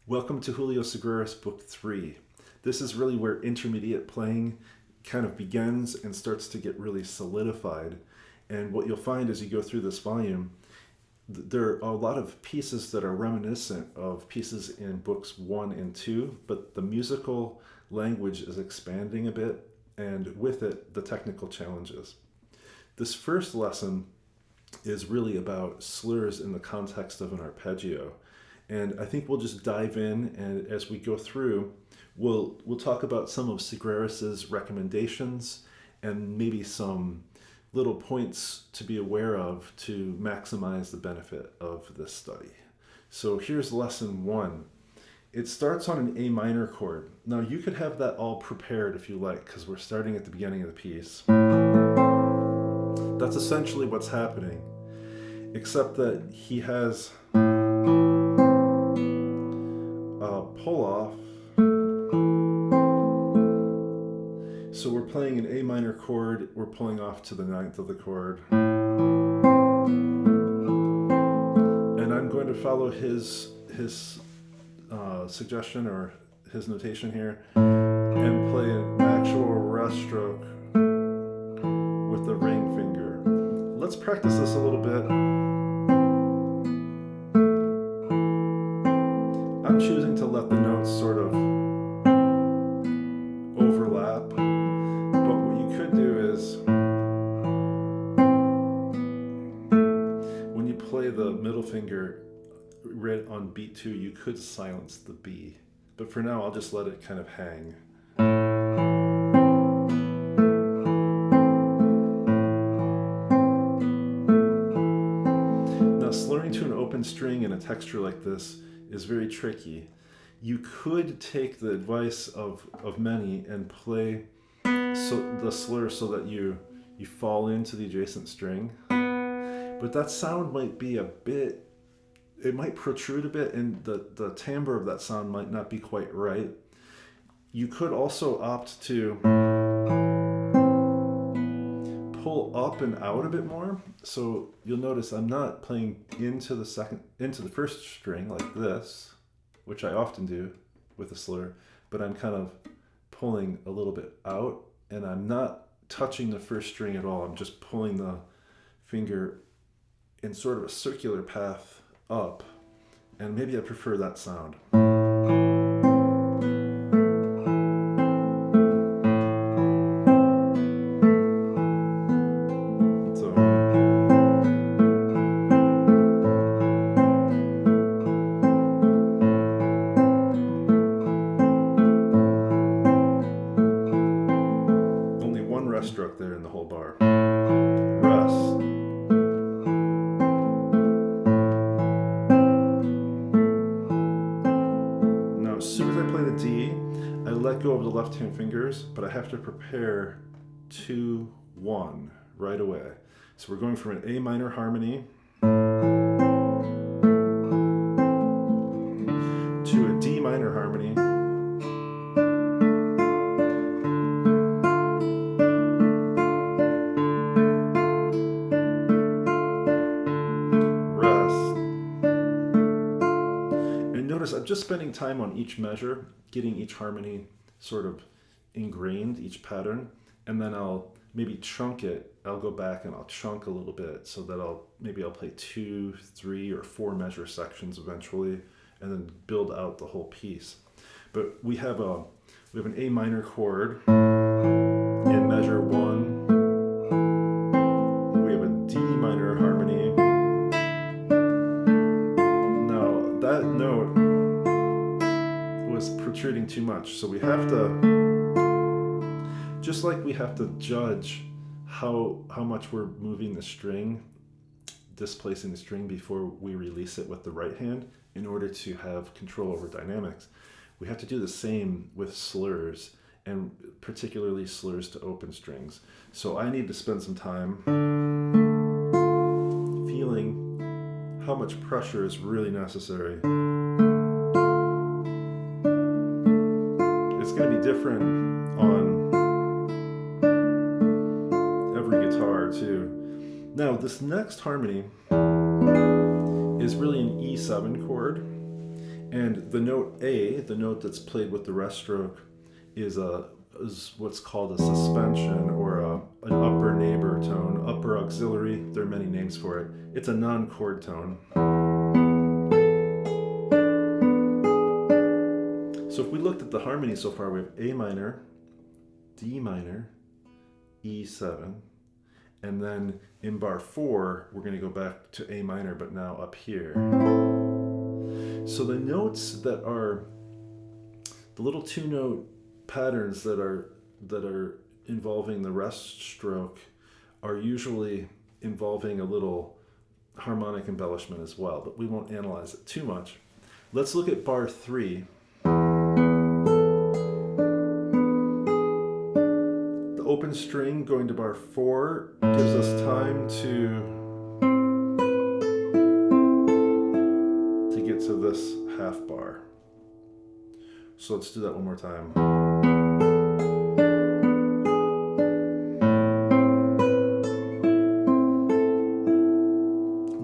Welcome to Julio Sagreras Book 3. This is really where intermediate playing kind of begins and starts to get really solidified. And what you'll find as you go through this volume, there are a lot of pieces that are reminiscent of pieces in books 1 and 2, but the musical language is expanding a bit, and with it, the technical challenges. This first lesson is really about slurs in the context of an arpeggio. And I think we'll just dive in, and as we go through, we'll talk about some of Sagreras' recommendations and maybe some little points to be aware of to maximize the benefit of this study. So here's lesson 1. It starts on an A minor chord. Now you could have that all prepared if you like, because we're starting at the beginning of the piece. That's essentially what's happening, except that he has pull off. So we're playing an A minor chord, we're pulling off to the 9th of the chord. And I'm going to follow his suggestion or his notation here and play an actual rest stroke with the ring finger. Let's practice this a little bit. I'm choosing to let the notes sort of overlap, but what you could do is when you play the middle finger right on beat 2, you could silence the B, but for now I'll just let it kind of hang. Now slurring to an open string in a texture like this is very tricky. You could take the advice of many and play the slur so that you fall into the adjacent string, but that sound might be it might protrude a bit, and the timbre of that sound might not be quite right. You could also opt to pull up and out a bit more. So you'll notice I'm not playing into the first string like this, which I often do with a slur, but I'm kind of pulling a little bit out, and I'm not touching the first string at all. I'm just pulling the finger in sort of a circular path up, and maybe I prefer that sound. Stroke there in the whole bar. Rest. Now, as soon as I play the D, I let go of the left-hand fingers, but I have to prepare 2-1 right away. So we're going from an A minor harmony to a D minor harmony. I'm just spending time on each measure, getting each harmony sort of ingrained, each pattern, and then I'll maybe chunk it. I'll go back and I'll chunk a little bit so that I'll play 2, 3, or 4 measure sections eventually, and then build out the whole piece. But we have an A minor chord in measure 1. We have a D minor harmony. Now that note was protruding too much, so we have to, just like we have to judge how much we're moving the string, displacing the string before we release it with the right hand in order to have control over dynamics, we have to do the same with slurs, and particularly slurs to open strings. So I need to spend some time feeling how much pressure is really necessary. It's going to be different on every guitar too. Now this next harmony is really an E7 chord, And the note A, the note that's played with the rest stroke, is what's called a suspension, or an upper neighbor tone, upper auxiliary. There are many names for it. It's a non-chord tone. So if we looked at the harmony so far, we have A minor, D minor, E7, and then in bar 4, we're going to go back to A minor, but now up here. So the notes that are the little two-note patterns that are involving the rest stroke are usually involving a little harmonic embellishment as well, but we won't analyze it too much. Let's look at bar 3. The open string going to bar 4 gives us time to get to this half bar. So let's do that one more time.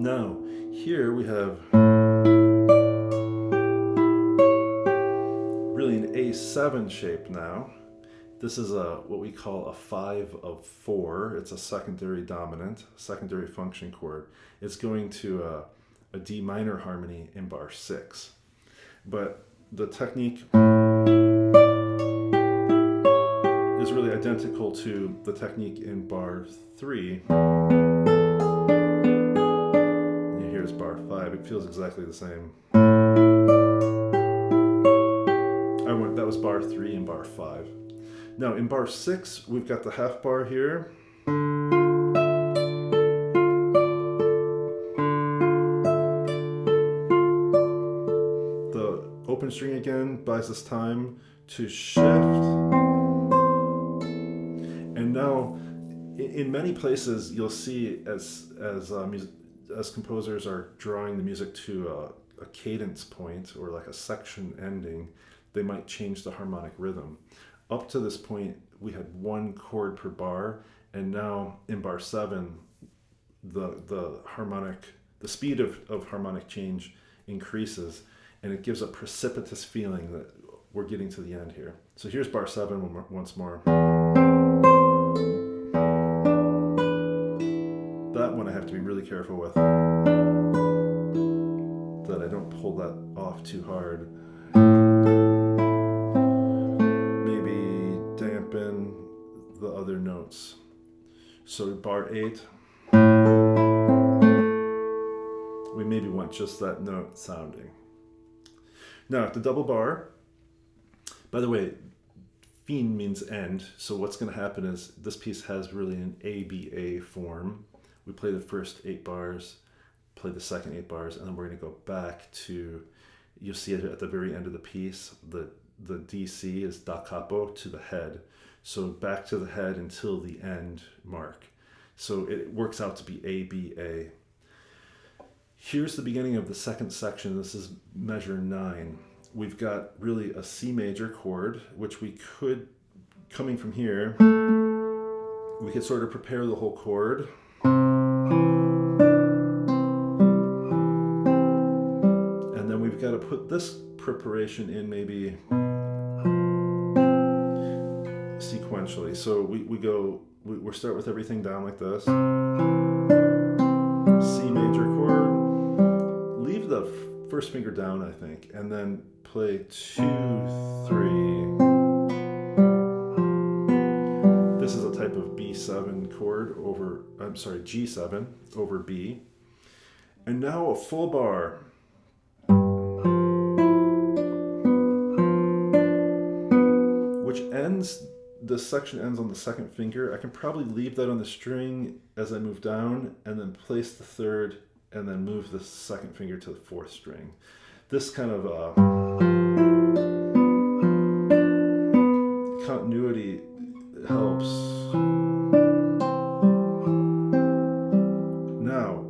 Now, here we have really an A7 shape now. This is what we call a 5 of 4. It's a secondary dominant, secondary function chord. It's going to a D minor harmony in bar 6. But the technique is really identical to the technique in bar 3. And here's bar 5. It feels exactly the same. That was bar 3 and bar 5. Now in bar 6, we've got the half bar here. The open string again buys us time to shift. And now in many places you'll see as composers are drawing the music to a cadence point or like a section ending, they might change the harmonic rhythm. Up to this point, we had one chord per bar, and now in bar 7, the speed of harmonic change increases, and it gives a precipitous feeling that we're getting to the end here. So here's bar 7 once more. That one I have to be really careful with, that I don't pull that off too hard. Dampen the other notes. So bar 8, we maybe want just that note sounding. Now at the double bar, by the way, fin means end, so what's going to happen is this piece has really an ABA form. We play the first 8 bars, play the second 8 bars, and then we're going to go back to, you'll see it at the very end of the piece, the DC is da capo, to the head. So back to the head until the end mark. So it works out to be ABA. Here's the beginning of the second section. This is measure 9. We've got really a C major chord, which we could, coming from here, we could sort of prepare the whole chord. And then we've got to put this preparation in maybe sequentially. So we start with everything down like this. C major chord. Leave the first finger down, I think, and then play 2, 3. This is a type of B7 chord over, G7 over B. And now a full bar. This section ends on the second finger. I can probably leave that on the string as I move down, and then place the third, and then move the second finger to the 4th string. This kind of continuity helps. Now,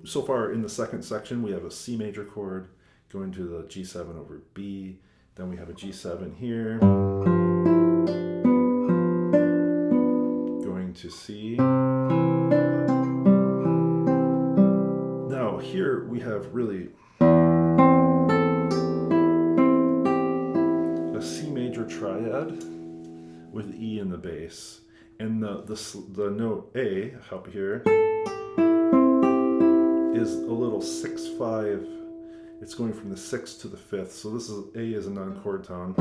so far in the second section, we have a C major chord going to the G7 over B. Then we have a G7 here. To C. Now here we have really pad with E in the bass. And the note A up here is a little 6/5. It's going from the 6th to the 5th. So this is A is a non-chord tone.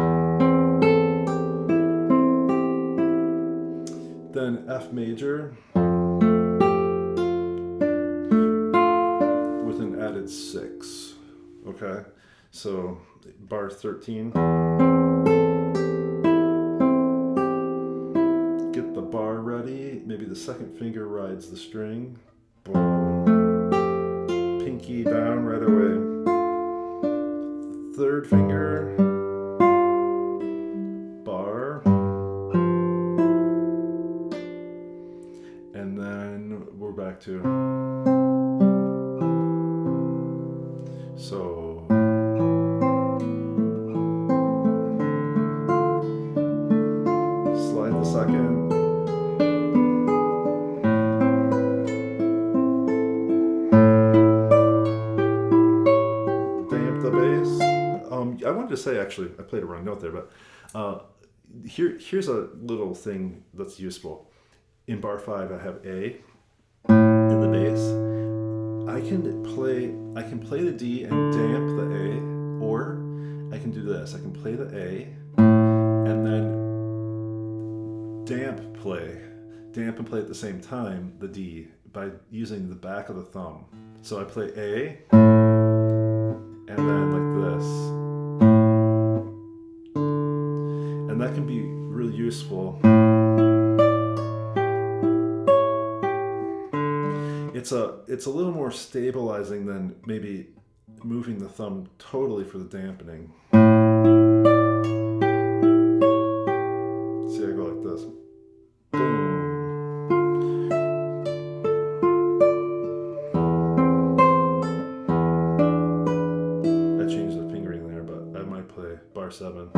Then F major with an added 6. Okay, so bar 13. Get the bar ready. Maybe the second finger rides the string. Boom. Pinky down right away. Third finger, bar, and then we're back to, so slide the second, damp the bass. I wanted to say, actually, I played a wrong note there, but here's a little thing that's useful. In bar 5, I have A in the bass. I can play the D and damp the A, or I can do this. I can play the A and then damp and play at the same time the D by using the back of the thumb. So I play A and then like this. And that can be really useful. It's a little more stabilizing than maybe moving the thumb totally for the dampening. See, I go like this. Boom. I changed the fingering there, but I might play bar 7.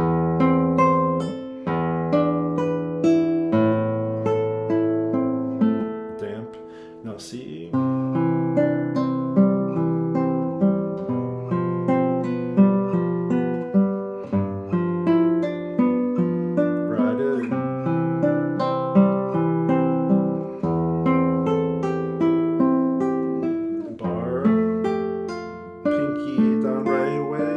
Now C. Ride it. Bar. Pinky down right away.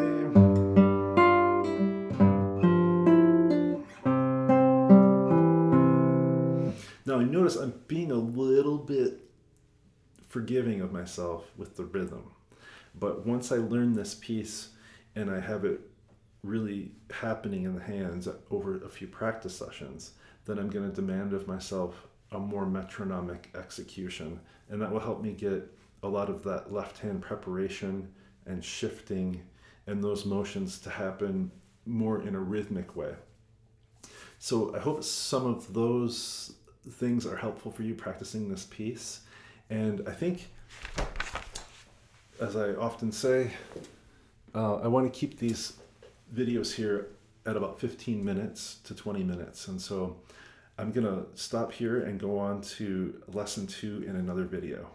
Now you notice I'm being a little bit forgiving of myself with the rhythm, but once I learn this piece and I have it really happening in the hands over a few practice sessions, then I'm going to demand of myself a more metronomic execution, and that will help me get a lot of that left hand preparation and shifting and those motions to happen more in a rhythmic way. So I hope some of those things are helpful for you practicing this piece. And I think, as I often say, I want to keep these videos here at about 15 minutes to 20 minutes. And so I'm going to stop here and go on to lesson 2 in another video.